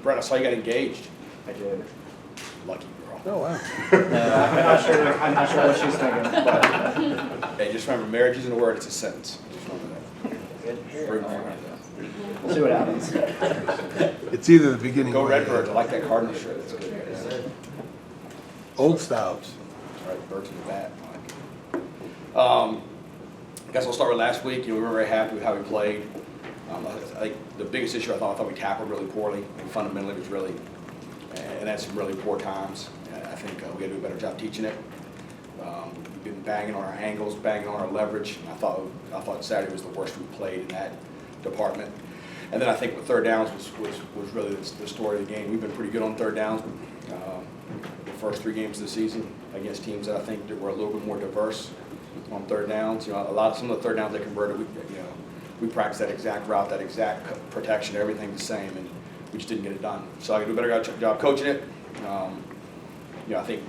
Brett, I saw you got engaged. I did. Lucky girl. Oh, wow. I'm not sure what she's thinking, but Hey, just remember, marriage isn't a word, it's a sentence. Just remember that. Bring it on. we'll see what happens. It's either the beginning Go or the Redbirds. I end. like that Cardinal shirt. That's good. Old styles. All right, birds in the bat. I guess I'll start with last week. We were very happy with how we played. I think the biggest issue I thought we tackled really poorly. And fundamentally, it was really, and that's some really poor times. I think we got to do a better job teaching it. We've been banging on our angles, banging on our leverage. I thought Saturday was the worst we played in that department. And then I think with third downs was really the story of the game. We've been pretty good on third downs. The first 3 games of the season against teams that I think that were a little bit more diverse on third downs. Some of the third downs they converted, we practiced that exact route, that exact protection, everything the same, and we just didn't get it done. So I got to do a better job coaching it. I think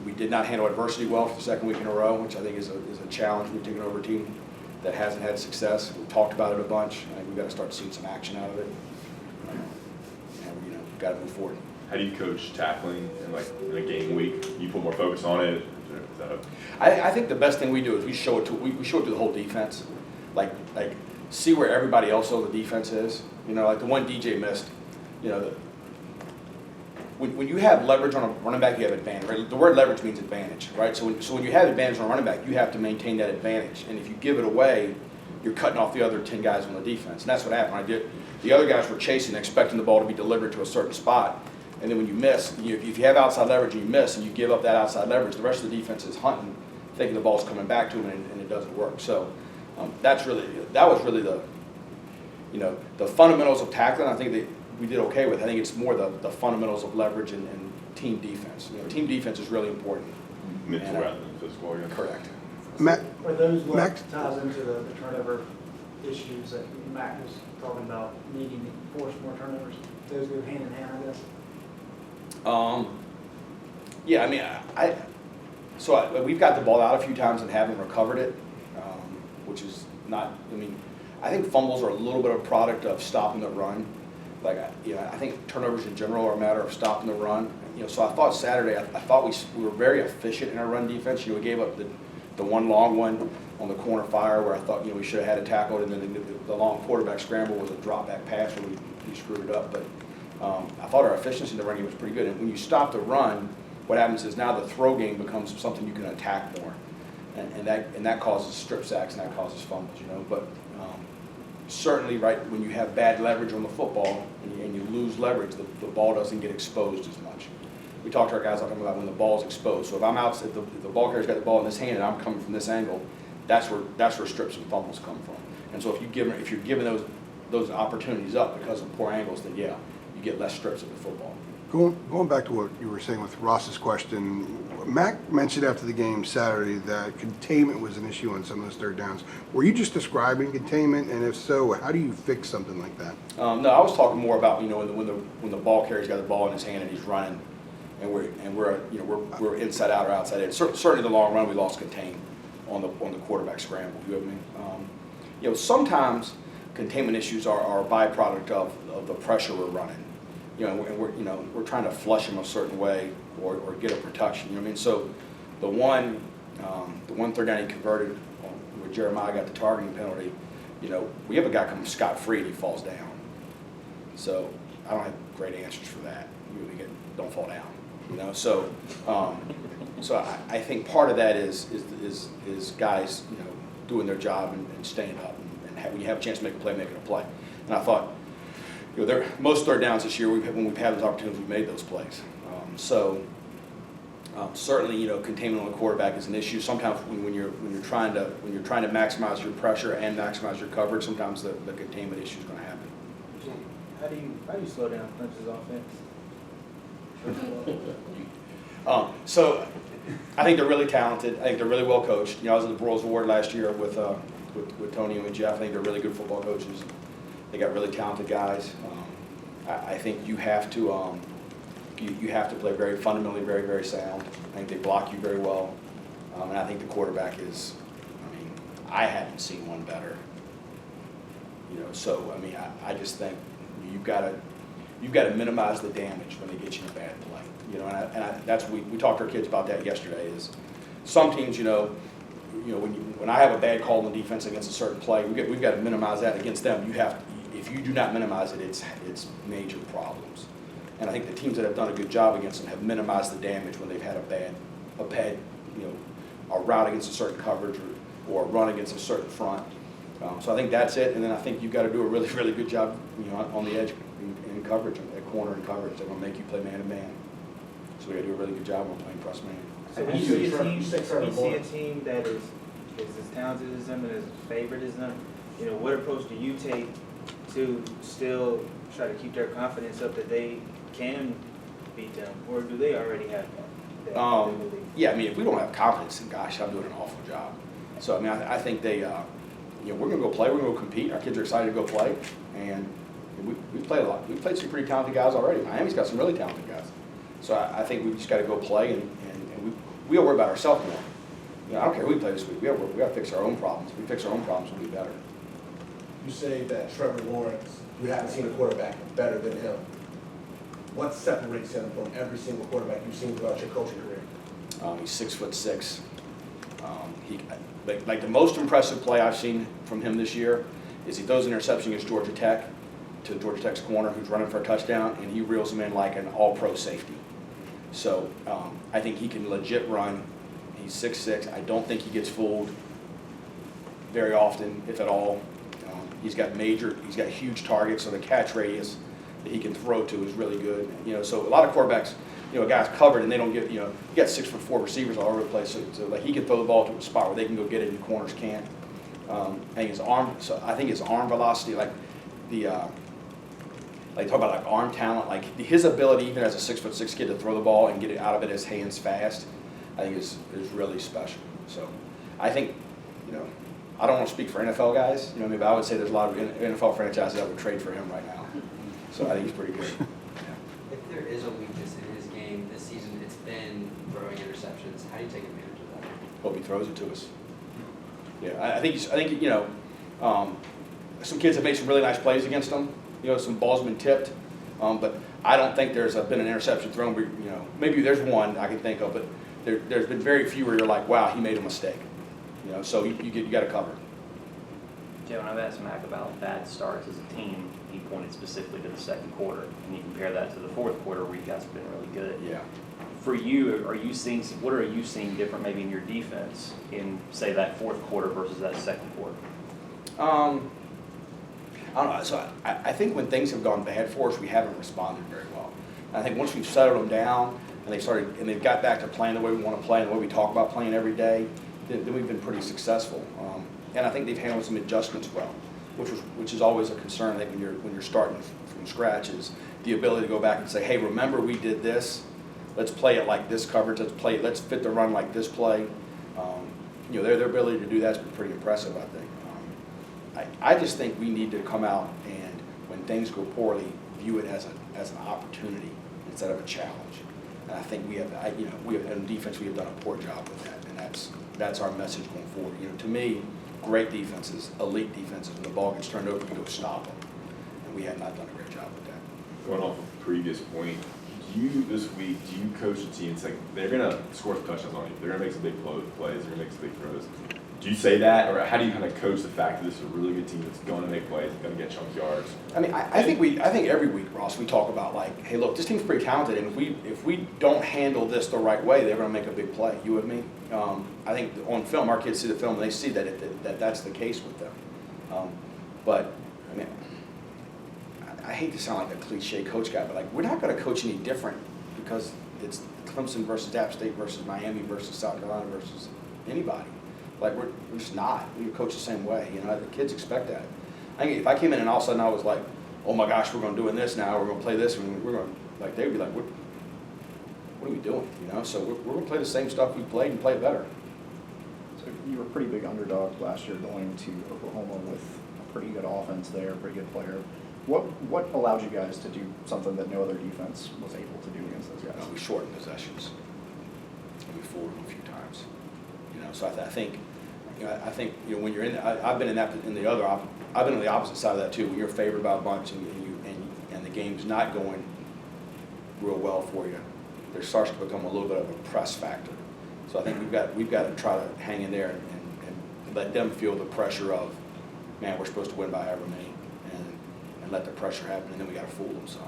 we did not handle adversity well for the second week in a row, which I think is a challenge. We've taken over a team that hasn't had success. We've talked about it a bunch. I think we've got to start seeing some action out of it. And we've got to move forward. How do you coach tackling in a game week? You put more focus on it? Is that I think the best thing we do is we show it to the whole defense, like see where everybody else on the defense is. Like the one DJ missed. When you have leverage on a running back, you have advantage. Right? The word leverage means advantage, right? So when you have advantage on a running back, you have to maintain that advantage. And if you give it away, you're cutting off the other 10 guys on the defense. And that's what happened. The other guys were chasing, expecting the ball to be delivered to a certain spot. And then when you miss, if you have outside leverage and you miss and you give up that outside leverage, the rest of the defense is hunting, thinking the ball's coming back to them, and it doesn't work. So that was really the fundamentals of tackling. I think that we did okay with. I think it's more the fundamentals of leverage and team defense. Team defense is really important. mental rather than physical, I guess? Correct. Are those what Max? ties into the turnover issues that Mac was talking about, needing to force more turnovers? Those go hand in hand, I guess? Yeah, I mean, we've got the ball out a few times and haven't recovered it, which is not, I think fumbles are a little bit of a product of stopping the run. I think turnovers in general are a matter of stopping the run. So I thought Saturday, I thought we were very efficient in our run defense. We gave up the one long one on the corner fire where I thought, we should have had it tackled, and then the long quarterback scramble was a drop back pass where we screwed it up. But I thought our efficiency in the run game was pretty good. And when you stop the run, what happens is now the throw game becomes something you can attack more, and that causes strip sacks and that causes fumbles. But certainly, right, when you have bad leverage on the football and you lose leverage, the ball doesn't get exposed as much. We talked to our guys talking about when the ball's exposed. So if I'm out, if the ball carrier's got the ball in this hand and I'm coming from this angle, that's where strips and fumbles come from. And so if you're giving those opportunities up because of poor angles, then yeah, you get less strips of the football. Going back to what you were saying with Ross's question, Mac mentioned after the game Saturday that containment was an issue on some of those third downs. Were you just describing containment, and if so, how do you fix something like that? No, I was talking more about when the ball carrier's got the ball in his hand and he's running, and we're inside out or outside in. Certainly, the long run we lost contain on the quarterback scramble. You know what I mean? Sometimes containment issues are a byproduct of the pressure we're running. And we're trying to flush him a certain way or get a protection. You know what I mean? So the one third down he converted where Jeremiah got the targeting penalty. We have a guy come scot-free and he falls down. So I don't have great answers for that. We don't fall down. So I think part of that is guys doing their job and staying up and when you have a chance to make a play, making a play. And I thought. Most third downs this year, when we've had those opportunities, we've made those plays. Certainly, containment on the quarterback is an issue. Sometimes when you're trying to maximize your pressure and maximize your coverage, sometimes the containment issue is going to happen. How do you slow down Clemson's offense? So I think they're really talented. I think they're really well coached. I was at the Broyles Award last year with Tony and Jeff. I think they're really good football coaches. They got really talented guys. I think you have to play very fundamentally, very, very sound. I think they block you very well, and I think the quarterback is. I haven't seen one better. So I just think you've got to. you've got to minimize the damage when they get you in a bad play. You know, that's we talked to our kids about that yesterday. Is some teams, when I have a bad call on the defense against a certain play, we've got to minimize that against them. If you do not minimize it, it's major problems. And I think the teams that have done a good job against them have minimized the damage when they've had a bad a route against a certain coverage or a run against a certain front. So I think that's it. And then I think you've got to do a really, really good job, on the edge in coverage, at corner and coverage. They're going to make you play man to man. So we got to do a really good job on playing press man. So when you see a team that is as talented as them and as favored as them, what approach do you take to still try to keep their confidence up that they can beat them, or do they already have that? Yeah, if we don't have confidence, then gosh, I'm doing an awful job. So I think they, we're going to go play, we're going to go compete. Our kids are excited to go play, and we played a lot. We played some pretty talented guys already. Miami's got some really talented guys. So I think we just got to go play, and we don't worry about ourselves more. I don't care who we play this week. We got to fix our own problems. If we fix our own problems, we'll be better. You say that Trevor Lawrence, you haven't seen a quarterback better than him. What separates him from every single quarterback you've seen throughout your coaching career? He's 6'6". Like the most impressive play I've seen from him this year is he throws an interception against Georgia Tech to Georgia Tech's corner who's running for a touchdown, and he reels him in like an all-pro safety. So I think he can legit run. He's 6'6". I don't think he gets fooled very often, if at all. He's got huge targets, so the catch radius that he can throw to is really good. So a lot of quarterbacks, guys covered and they don't get, you got 6'4" receivers all over the place. So like he can throw the ball to a spot where they can go get it and the corners can't. And his arm, so I think his arm velocity, like talk about like arm talent, like his ability even as a 6'6" kid to throw the ball and get it out of his hands fast, I think is really special. So I think, I don't want to speak for NFL guys, but I would say there's a lot of NFL franchises that would trade for him right now. So I think he's pretty good. If there is a weakness in his game this season, it's been throwing interceptions. How do you take advantage of that? Hope he throws it to us. Yeah, I think some kids have made some really nice plays against him. Some balls have been tipped, but I don't think there's been an interception thrown where, maybe there's one I can think of, but there's been very few where you're like, wow, he made a mistake. So you got to cover. Jay, when I've asked Mac about bad starts as a team, he pointed specifically to the second quarter, and you compare that to the fourth quarter where you guys have been really good. Yeah. For you, what are you seeing different maybe in your defense in, say, that fourth quarter versus that second quarter? I don't know. So I think when things have gone bad for us, we haven't responded very well. And I think once we've settled them down and they've got back to playing the way we want to play and the way we talk about playing every day, then we've been pretty successful. And I think they've handled some adjustments well, which is always a concern. I think when you're starting from scratch is the ability to go back and say, hey, remember we did this. Let's play it like this coverage. Let's fit the run like this play. Their ability to do that's been pretty impressive, I think. I just think we need to come out and when things go poorly, view it as an opportunity instead of a challenge. And I think we have in defense we have done a poor job with that, and that's our message going forward. To me, great defenses, elite defenses, when the ball gets turned over, you go stop them, and we have not done a great job with that. Going off a previous point, this week, do you coach a team? It's like they're gonna score some touchdowns on you. They're gonna make some big plays. They're gonna make some big throws. Do you say that, or how do you kind of coach the fact that this is a really good team that's going to make plays, going to get chunk yards? I think every week, Ross, we talk about like, hey, look, this team's pretty talented, and if we don't handle this the right way, they're going to make a big play. You with me? I think on film, our kids see the film and they see that that's the case with them. But I hate to sound like a cliche coach guy, but like we're not going to coach any different because it's Clemson versus App State versus Miami versus South Carolina versus anybody. Like we're just not. We coach the same way. The kids expect that. I think if I came in and all of a sudden I was like, oh my gosh, we're going to do this now. We're going to play this. We're going to they'd be like, what are we doing? So we're going to play the same stuff we played and play it better. So you were a pretty big underdog last year going to Oklahoma with a pretty good offense there, a pretty good player. What allowed you guys to do something that no other defense was able to do against those guys? We shortened possessions. And we fooled them a few times. So I think when you're in, I've been on the opposite side of that too. When you're favored by a bunch and the game's not going real well for you, there starts to become a little bit of a press factor. So I think we've got to try to hang in there and let them feel the pressure of, man, we're supposed to win by however many, and let the pressure happen, and then we got to fool them some.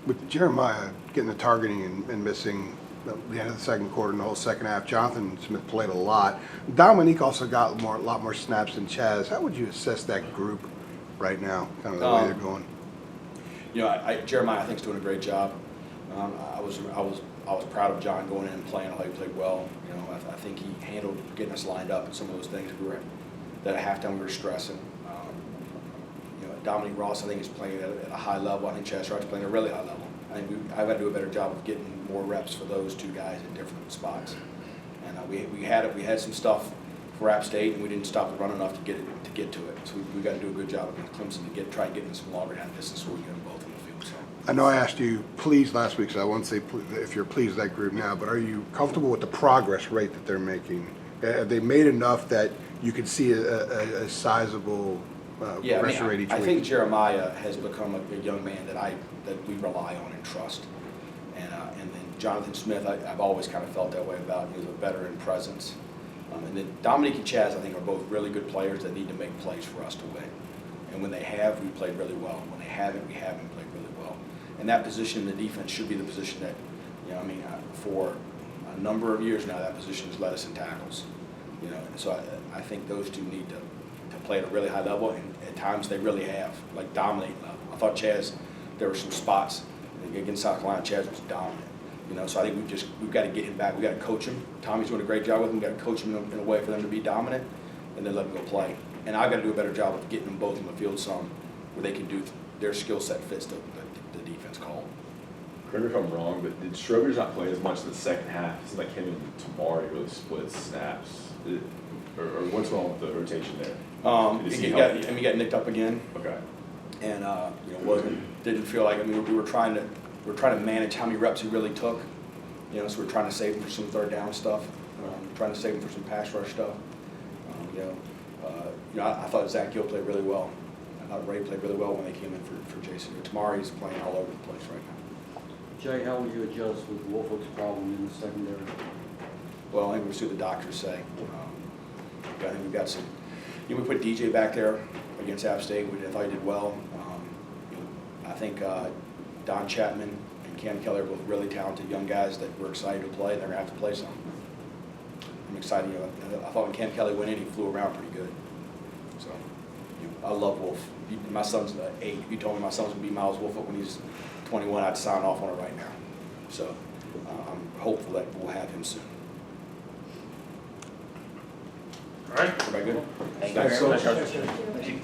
With Jeremiah getting the targeting and missing the end of the second quarter and the whole second half, Jonathan Smith played a lot. Dominique also got a lot more snaps than Chaz. How would you assess that group right now, kind of the way they're going? You know, Jeremiah, I think, is doing a great job. I was proud of John going in and playing. I thought he played well. You know, I think he handled getting us lined up and some of those things that at halftime we were stressing. You know, Dominique Ross, I think, is playing at a high level. I think Chaz Wright's playing at a really high level. I think I've got to do a better job of getting more reps for those two guys in different spots. And we had some stuff for App State, and we didn't stop the run enough to get to it. So we got to do a good job against Clemson to try and get in some longer down distance so we get them both in the field. So. I know I asked you pleased last week, so I won't say if you're pleased with that group now, but are you comfortable with the progress rate that they're making? Have they made enough that you could see a sizable progression rate each week? I think Jeremiah has become a young man that we rely on and trust. And then Jonathan Smith, I've always kind of felt that way about. He was a veteran presence. And then Dominique and Chaz, I think, are both really good players that need to make plays for us to win. And when they have, we played really well. When they haven't, we haven't played really well. And that position in the defense should be the position that, you know, I mean, for a number of years now, that position has led us in tackles. You know, and so I think those two need to play at a really high level, and at times they really have, like dominate level. I thought Chaz, there were some spots against South Carolina, Chaz was dominant. You know, so I think we've got to get him back. We've got to coach him. Tommy's doing a great job with him. We've got to coach him in a way for them to be dominant, and then let them go play. And I've got to do a better job of getting them both in the field some, where they can do their skill set fits the defense call. Correct me if I'm wrong, but did Schroeder's not play as much in the second half? It seems like him and Tamari really split snaps. Or what's wrong with the rotation there? He got nicked up again. Okay. And you know, didn't feel like, I mean, we were trying to manage how many reps he really took. You know, so we're trying to save him for some third down stuff, trying to save him for some pass rush stuff. I thought Zach Gill played really well. I thought Ray played really well when they came in for Jason. Tamari's playing all over the place right now. Jay, how would you adjust with Wolford's problem in the secondary? Well, I think we'll see what the doctors say. I think we've got some. You know, we put DJ back there against App State. I thought he did well. I think Don Chapman and Cam Kelly are both really talented young guys that we're excited to play. They're going to have to play some. I'm excited. You know, I thought when Cam Kelly went in, he flew around pretty good. So, you know, I love Wolf. My son's 8. If you told me my son's going to be Miles Wolf when he's 21, I'd sign off on it right now. So I'm hopeful that we'll have him soon. All right. Everybody good? Thank you very much. Thank you.